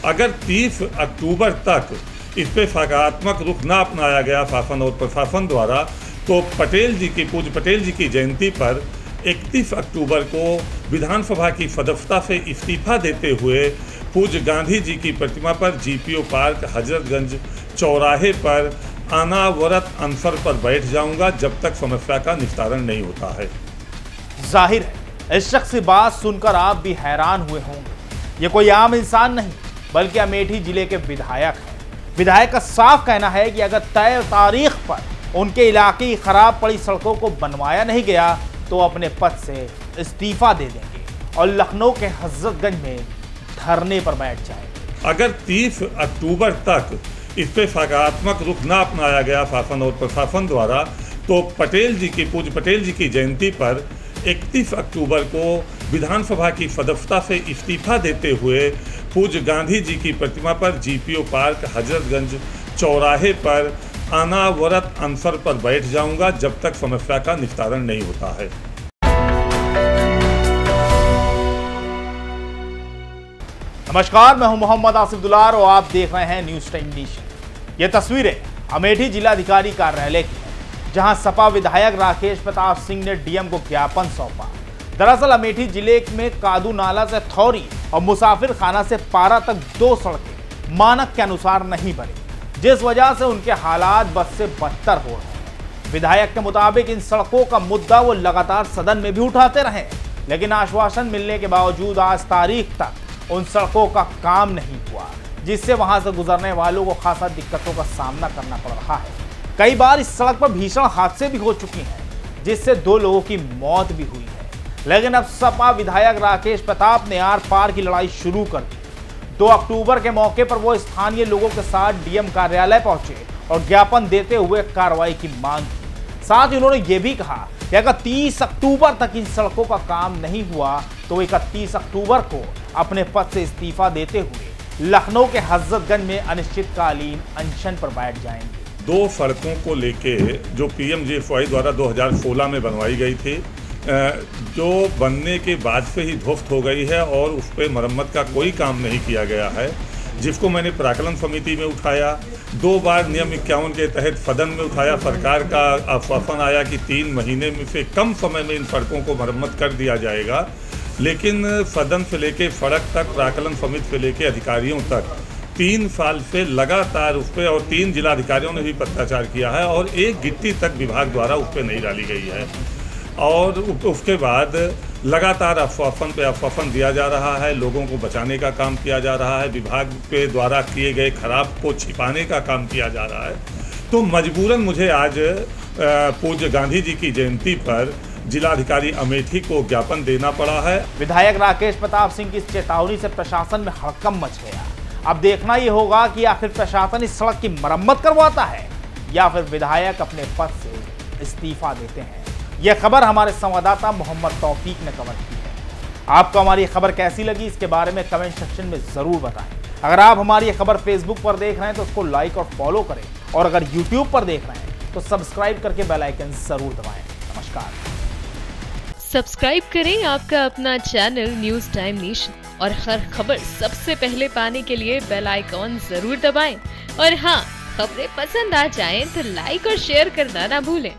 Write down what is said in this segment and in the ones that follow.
अगर 30 अक्टूबर तक इस पे सकारात्मक रुख ना अपनाया गया शासन और प्रशासन द्वारा, तो पूज्य पटेल जी की जयंती पर 31 अक्टूबर को विधानसभा की सदस्यता से इस्तीफा देते हुए पूज्य गांधी जी की प्रतिमा पर जीपीओ पार्क हजरतगंज चौराहे पर अनावरत अनशन पर बैठ जाऊंगा जब तक समस्या का निस्तारण नहीं होता है। जाहिर है इस शख्स की बात सुनकर आप भी हैरान हुए होंगे। ये कोई आम इंसान नहीं बल्कि अमेठी जिले के विधायक हैं। विधायक का साफ कहना है कि अगर तय तारीख पर उनके इलाके की खराब पड़ी सड़कों को बनवाया नहीं गया तो अपने पद से इस्तीफा दे देंगे और लखनऊ के हजरतगंज में धरने पर बैठ जाएंगे। अगर 30 अक्टूबर तक इस पे सकारात्मक रुख ना अपनाया गया शासन और प्रशासन द्वारा, तो पूज्य पटेल जी की जयंती पर 31 अक्टूबर को विधानसभा की सदस्यता से इस्तीफा देते हुए पूज्य गांधी जी की प्रतिमा पर जीपीओ पार्क हजरतगंज चौराहे पर अनावरत अनशन पर बैठ जाऊंगा जब तक समस्या का निस्तारण नहीं होता है। नमस्कार, मैं हूं मोहम्मद आसिफ दुलार और आप देख रहे हैं न्यूज टाइम नेशन। ये तस्वीरें अमेठी जिलाधिकारी कार्यालय की है, जहां सपा विधायक राकेश प्रताप सिंह ने डीएम को ज्ञापन सौंपा। दरअसल अमेठी जिले में कादू नाला से थौरी और मुसाफिर खाना से पारा तक 2 सड़कें मानक के अनुसार नहीं बनी, जिस वजह से उनके हालात बद से बदतर हो रहे हैं। विधायक के मुताबिक इन सड़कों का मुद्दा वो लगातार सदन में भी उठाते रहे, लेकिन आश्वासन मिलने के बावजूद आज तारीख तक उन सड़कों का काम नहीं हुआ, जिससे वहां से गुजरने वालों को खासा दिक्कतों का सामना करना पड़ रहा है। कई बार इस सड़क पर भीषण हादसे भी हो चुके हैं, जिससे 2 लोगों की मौत भी हुई है। लेकिन अब सपा विधायक राकेश प्रताप ने आर पार की लड़ाई शुरू कर दी। 2 अक्टूबर के मौके पर वो स्थानीय लोगों के साथ डीएम कार्यालय पहुंचे और ज्ञापन देते हुए कार्रवाई की मांग की। साथ ही उन्होंने ये भी कहा कि अगर 30 अक्टूबर तक इन सड़कों का काम नहीं हुआ तो 31 अक्टूबर को अपने पद से इस्तीफा देते हुए लखनऊ के हजरतगंज में अनिश्चितकालीन अनशन पर बैठ जाएंगे। 2 सड़कों को लेके जो पीएमजीएसवाई द्वारा 2016 में बनवाई गई थी, जो बनने के बाद से ही ध्वस्त हो गई है और उस पर मरम्मत का कोई काम नहीं किया गया है, जिसको मैंने प्राक्कलन समिति में उठाया, 2 बार नियम 51 के तहत सदन में उठाया। सरकार का आश्वासन आया कि 3 महीने में से कम समय में इन सड़कों को मरम्मत कर दिया जाएगा, लेकिन सदन से लेके सड़क तक, प्राक्कलन समिति से लेके अधिकारियों तक 3 साल से लगातार उस पर, और 3 जिलाधिकारियों ने भी पत्राचार किया है और एक गिट्टी तक विभाग द्वारा उस पर नहीं डाली गई है। और उसके बाद लगातार आश्वासन पे आश्वासन दिया जा रहा है, लोगों को बचाने का काम किया जा रहा है, विभाग के द्वारा किए गए खराब को छिपाने का काम किया जा रहा है। तो मजबूरन मुझे आज पूज्य गांधी जी की जयंती पर जिलाधिकारी अमेठी को ज्ञापन देना पड़ा है। विधायक राकेश प्रताप सिंह की इस चेतावनी से प्रशासन में हड़कंप मच गया। अब देखना ये होगा कि आखिर प्रशासन इस सड़क की मरम्मत करवाता है या फिर विधायक अपने पद से इस्तीफा देते हैं। यह खबर हमारे संवाददाता मोहम्मद तौफीक ने कवर की है। आपको हमारी खबर कैसी लगी इसके बारे में कमेंट सेक्शन में जरूर बताएं। अगर आप हमारी ये खबर फेसबुक पर देख रहे हैं तो उसको लाइक और फॉलो करें, और अगर यूट्यूब पर देख रहे हैं तो सब्सक्राइब करके बेल आइकन जरूर दबाएं। नमस्कार। सब्सक्राइब करें आपका अपना चैनल न्यूज टाइम नेशन, और हर खबर सबसे पहले पाने के लिए बेल आइकॉन जरूर दबाएं। और हाँ, खबरें पसंद आ जाएं तो लाइक और शेयर करना ना भूलें।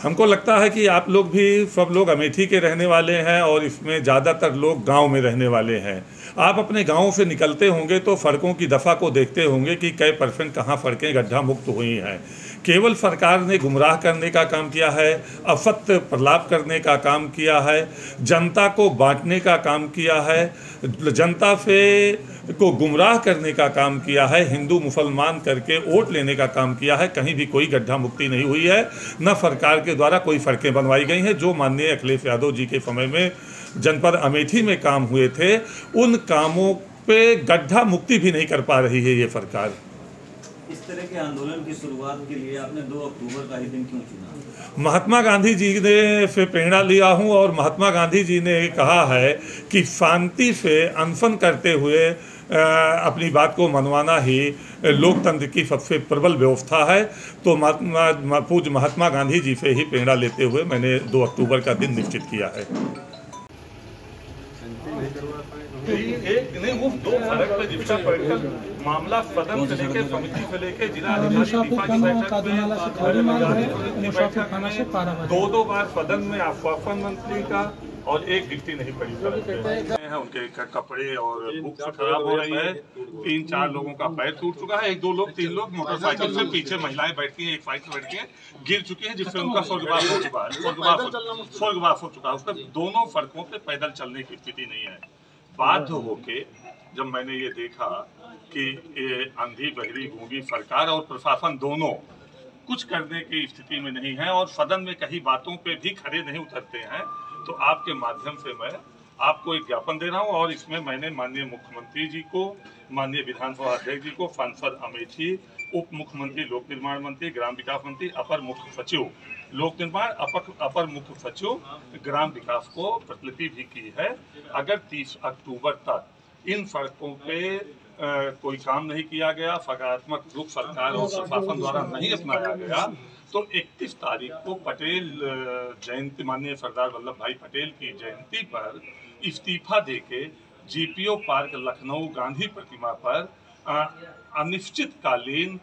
हमको लगता है कि आप लोग भी सब लोग अमेठी के रहने वाले हैं और इसमें ज़्यादातर लोग गांव में रहने वाले हैं। आप अपने गांव से निकलते होंगे तो सड़कों की दफ़ा को देखते होंगे कि कई % कहाँ सड़कें गड्ढा मुक्त हुई हैं। केवल सरकार ने गुमराह करने का काम किया है, असत्य प्रलाप करने का काम किया है, जनता को बांटने का काम किया है, जनता से को गुमराह करने का काम किया है, हिंदू मुसलमान करके वोट लेने का काम किया है। कहीं भी कोई गड्ढा मुक्ति नहीं हुई है, न सरकार के द्वारा कोई सड़कें बनवाई गई हैं। जो माननीय अखिलेश यादव जी के समय में जनपद अमेठी में काम हुए थे, उन कामों पे गड्ढा मुक्ति भी नहीं कर पा रही है ये सरकार। इस तरह के आंदोलन की शुरुआत के लिए आपने 2 अक्टूबर का ही दिन क्यों चुना? महात्मा गांधी जी ने से प्रेरणा लिया हूं और महात्मा गांधी जी ने कहा है कि शांति से अनशन करते हुए अपनी बात को मनवाना ही लोकतंत्र की सबसे प्रबल व्यवस्था है। तो पूज्य महात्मा गांधी जी से ही प्रेरणा लेते हुए मैंने 2 अक्टूबर का दिन निश्चित किया है। नहीं, वो 2 फर्क पे जिसका मामला सदन से लेके समिति से लेके जिला दो बार सदन में आश्वासन मंत्री का और एक गिट्टी नहीं पड़ी है। उनके कपड़े और बुक्स खराब हो रही है। 3-4 लोगों का पैर टूट चुका है। 1-2 लोग 3 लोग मोटरसाइकिल से पीछे महिलाएं बैठती हैं, एक साइड से बैठ के गिर चुकी हैं, जिससे उनका स्वर्गवास हो चुका है। स्वर्गवास हो चुका है। उसका दोनों सड़कों पे पैदल चलने की स्थिति नहीं है। बाध्य होके जब मैंने ये देखा कि अंधी बहरी गूंगी सरकार और प्रशासन दोनों कुछ करने की स्थिति में नहीं है और सदन में कई बातों पे भी खड़े नहीं उतरते हैं, तो आपके माध्यम से मैं आपको एक ज्ञापन दे रहा हूं। और इसमें मैंने माननीय मुख्यमंत्री जी को, माननीय विधानसभा अध्यक्ष जी को, सांसद अमेठी, उप मुख्यमंत्री लोक निर्माण मंत्री, ग्राम विकास मंत्री, अपर मुख्य सचिव लोक निर्माण, अपर मुख्य सचिव ग्राम विकास को प्रतिलिपि भी की है। अगर 30 अक्टूबर तक इन सड़कों पे कोई काम नहीं किया गया, सकारात्मक रूप सरकार और प्रशासन द्वारा नहीं अपनाया गया, तो 31 तारीख को पटेल जयंती, माननीय सरदार वल्लभ भाई पटेल की जयंती पर इस्तीफा देके जीपीओ पार्क लखनऊ गांधी प्रतिमा पर अनिश्चितकालीन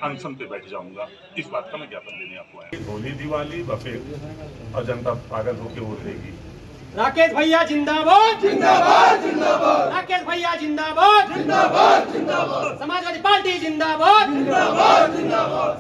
अनशन पे बैठ जाऊंगा। इस बात का मैं ज्ञापन देने आपको आया। होली, दिवाली, बफेट और जनता पागल होकर वोट देगी। राकेश भैया जिंदाबाद, जिंदाबाद, जिंदाबाद। राकेश भैया जिंदाबाद, जिंदाबाद, जिंदाबाद। समाजवादी पार्टी जिंदाबाद, जिंदाबाद, जिंदाबाद।